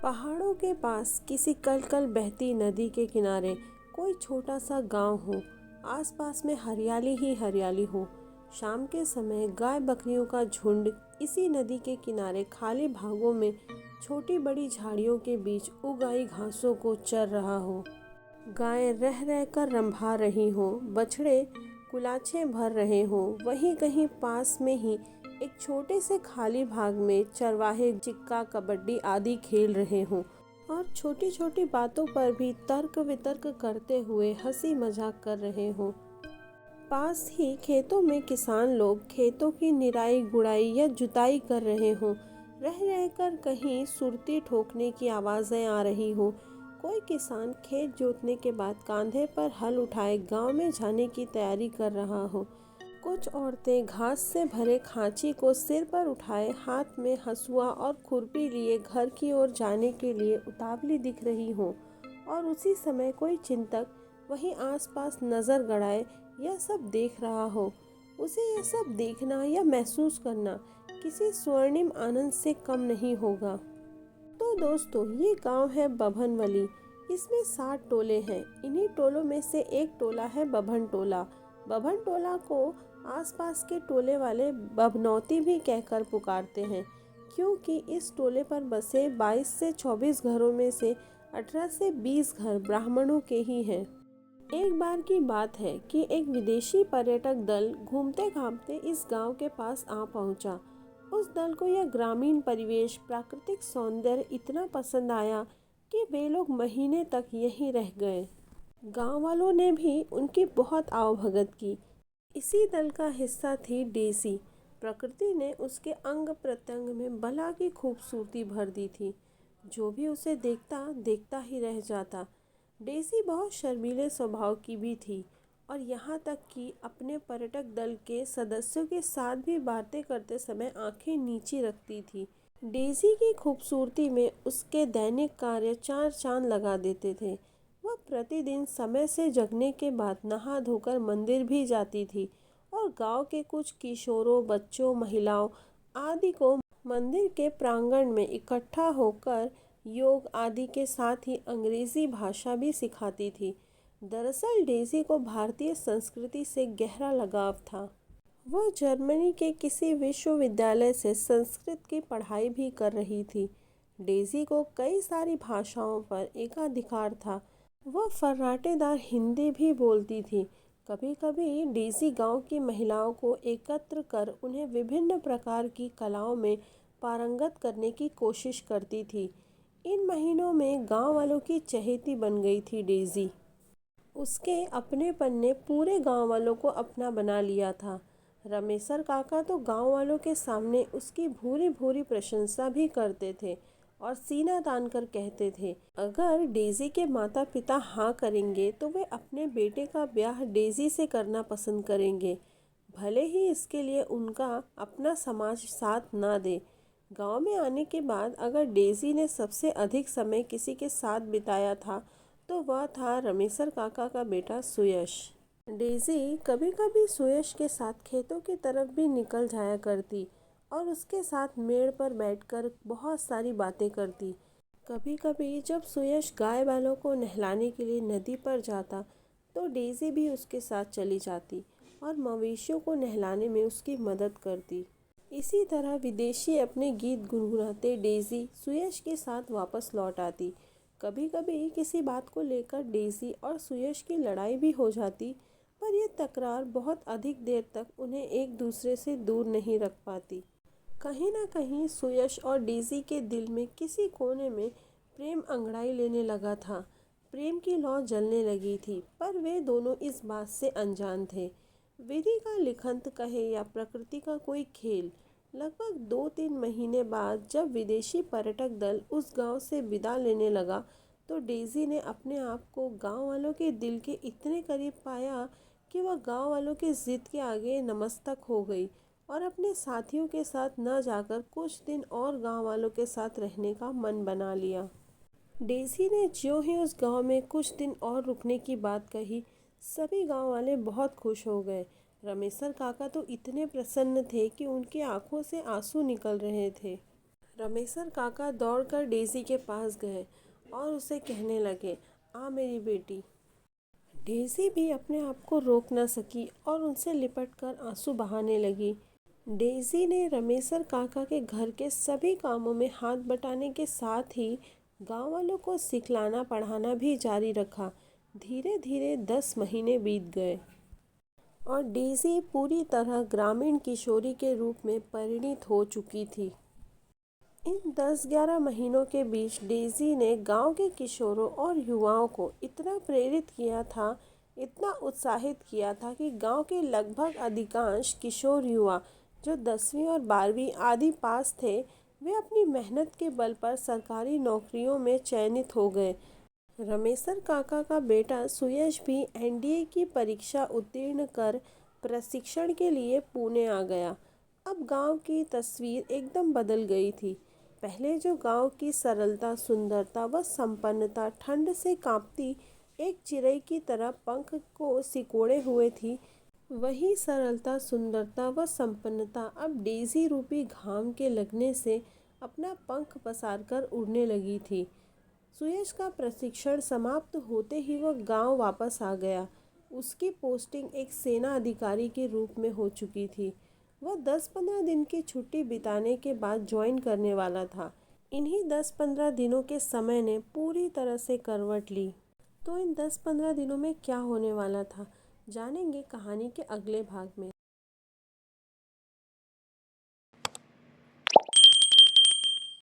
पहाड़ों के पास किसी कल कल बहती नदी के किनारे कोई छोटा सा गांव हो। आसपास में हरियाली ही हरियाली हो। शाम के समय गाय बकरियों का झुंड इसी नदी के किनारे खाली भागों में छोटी बड़ी झाड़ियों के बीच उगाई घासों को चर रहा हो। गाय रह रह कर रंभा रही हो, बछड़े कुलाछें भर रहे हो। वहीं कहीं पास में ही एक छोटे से खाली भाग में चरवाहे चिक्का कबड्डी आदि खेल रहे हों और छोटी छोटी बातों पर भी तर्क वितर्क करते हुए हंसी मजाक कर रहे हों। पास ही खेतों में किसान लोग खेतों की निराई गुड़ाई या जुताई कर रहे हों। रह रहकर कहीं सुरती ठोकने की आवाज़ें आ रही हो। कोई किसान खेत जोतने के बाद कांधे पर हल उठाए गांव में जाने की तैयारी कर रहा हो। कुछ औरतें घास से भरे खांची को सिर पर उठाए हाथ में हंसुआ और खुरपी लिए घर की ओर जाने के लिए उतावली दिख रही हों और उसी समय कोई चिंतक वहीं आसपास नजर गड़ाए यह सब देख रहा हो। उसे यह सब देखना या महसूस करना किसी स्वर्णिम आनंद से कम नहीं होगा। तो दोस्तों, ये गांव है बभनवली। इसमें 60 टोले हैं। इन्हीं टोलों में से एक टोला है बभन टोला। बभन टोला को आसपास के टोले वाले बभनौती भी कहकर पुकारते हैं, क्योंकि इस टोले पर बसे 22 से 24 घरों में से 18 से 20 घर ब्राह्मणों के ही हैं। एक बार की बात है कि एक विदेशी पर्यटक दल घूमते घामते इस गांव के पास आ पहुंचा। उस दल को यह ग्रामीण परिवेश, प्राकृतिक सौंदर्य इतना पसंद आया कि वे लोग महीने तक यहीं रह गए। गांव वालों ने भी उनकी बहुत आवभगत की। इसी दल का हिस्सा थी डेसी। प्रकृति ने उसके अंग प्रत्यंग में भला की खूबसूरती भर दी थी। जो भी उसे देखता देखता ही रह जाता। डेसी बहुत शर्मीले स्वभाव की भी थी और यहाँ तक कि अपने पर्यटक दल के सदस्यों के साथ भी बातें करते समय आंखें नीची रखती थी। डेजी की खूबसूरती में उसके दैनिक कार्य चार चांद लगा देते थे। वह प्रतिदिन समय से जगने के बाद नहा धोकर मंदिर भी जाती थी और गांव के कुछ किशोरों, बच्चों, महिलाओं आदि को मंदिर के प्रांगण में इकट्ठा होकर योग आदि के साथ ही अंग्रेजी भाषा भी सिखाती थी। दरअसल डेजी को भारतीय संस्कृति से गहरा लगाव था। वह जर्मनी के किसी विश्वविद्यालय से संस्कृत की पढ़ाई भी कर रही थी। डेजी को कई सारी भाषाओं पर एकाधिकार था। वह फर्राटेदार हिंदी भी बोलती थी। कभी कभी डेजी गांव की महिलाओं को एकत्र कर उन्हें विभिन्न प्रकार की कलाओं में पारंगत करने की कोशिश करती थी। इन महीनों में गांव वालों की चहेती बन गई थी डेजी। उसके अपनेपन ने पूरे गांव वालों को अपना बना लिया था। रमेसर काका तो गांव वालों के सामने उसकी भूरी भूरी प्रशंसा भी करते थे और सीना तान कर कहते थे, अगर डेजी के माता पिता हाँ करेंगे तो वे अपने बेटे का ब्याह डेजी से करना पसंद करेंगे, भले ही इसके लिए उनका अपना समाज साथ ना दे। गांव में आने के बाद अगर डेजी ने सबसे अधिक समय किसी के साथ बिताया था तो वह था रमेसर काका का बेटा सुयश। डेजी कभी कभी सुयश के साथ खेतों की तरफ भी निकल जाया करती और उसके साथ मेड़ पर बैठकर बहुत सारी बातें करती। कभी कभी जब सुयश गाय बैलों को नहलाने के लिए नदी पर जाता तो डेजी भी उसके साथ चली जाती और मवेशियों को नहलाने में उसकी मदद करती। इसी तरह विदेशी अपने गीत गुनगुनाते डेजी सुयश के साथ वापस लौट आती। कभी कभी किसी बात को लेकर डेजी और सुयश की लड़ाई भी हो जाती, पर यह तकरार बहुत अधिक देर तक उन्हें एक दूसरे से दूर नहीं रख पाती। कहीं ना कहीं सुयश और डेजी के दिल में किसी कोने में प्रेम अंगड़ाई लेने लगा था। प्रेम की लौ जलने लगी थी, पर वे दोनों इस बात से अनजान थे। विधि का लिखंत कहे या प्रकृति का कोई खेल, लगभग 2-3 महीने बाद जब विदेशी पर्यटक दल उस गांव से विदा लेने लगा तो डेजी ने अपने आप को गांव वालों के दिल के इतने करीब पाया कि वह गांव वालों की जिद के आगे नतमस्तक हो गई और अपने साथियों के साथ न जाकर कुछ दिन और गांव वालों के साथ रहने का मन बना लिया। डेजी ने ज्यों ही उस गांव में कुछ दिन और रुकने की बात कही, सभी गांव वाले बहुत खुश हो गए। रमेसर काका तो इतने प्रसन्न थे कि उनकी आंखों से आंसू निकल रहे थे। रमेशर काका दौड़कर डेज़ी के पास गए और उसे कहने लगे, आ मेरी बेटी। डेज़ी भी अपने आप को रोक न सकी और उनसे लिपटकर आंसू बहाने लगी। डेज़ी ने रमेशर काका के घर के सभी कामों में हाथ बटाने के साथ ही गांव वालों को सिखलाना पढ़ाना भी जारी रखा। धीरे धीरे 10 महीने बीत गए और डेज़ी पूरी तरह ग्रामीण किशोरी के रूप में परिणित हो चुकी थी। इन 10-11 महीनों के बीच डेज़ी ने गांव के किशोरों और युवाओं को इतना प्रेरित किया था, इतना उत्साहित किया था कि गांव के लगभग अधिकांश किशोर युवा जो 10वीं और 12वीं आदि पास थे, वे अपनी मेहनत के बल पर सरकारी नौकरियों में चयनित हो गए। रमेशर काका का बेटा सुयश भी एनडीए की परीक्षा उत्तीर्ण कर प्रशिक्षण के लिए पुणे आ गया। अब गांव की तस्वीर एकदम बदल गई थी। पहले जो गांव की सरलता, सुंदरता व संपन्नता ठंड से कांपती एक चिड़ै की तरह पंख को सिकोड़े हुए थी, वही सरलता, सुंदरता व संपन्नता अब डेज़ी रूपी घाम के लगने से अपना पंख पसारकर उड़ने लगी थी। सुयश का प्रशिक्षण समाप्त होते ही वह गांव वापस आ गया। उसकी पोस्टिंग एक सेना अधिकारी के रूप में हो चुकी थी। वह 10-15 दिन की छुट्टी बिताने के बाद ज्वाइन करने वाला था। इन्हीं 10-15 दिनों के समय ने पूरी तरह से करवट ली। तो इन 10-15 दिनों में क्या होने वाला था, जानेंगे कहानी के अगले भाग में।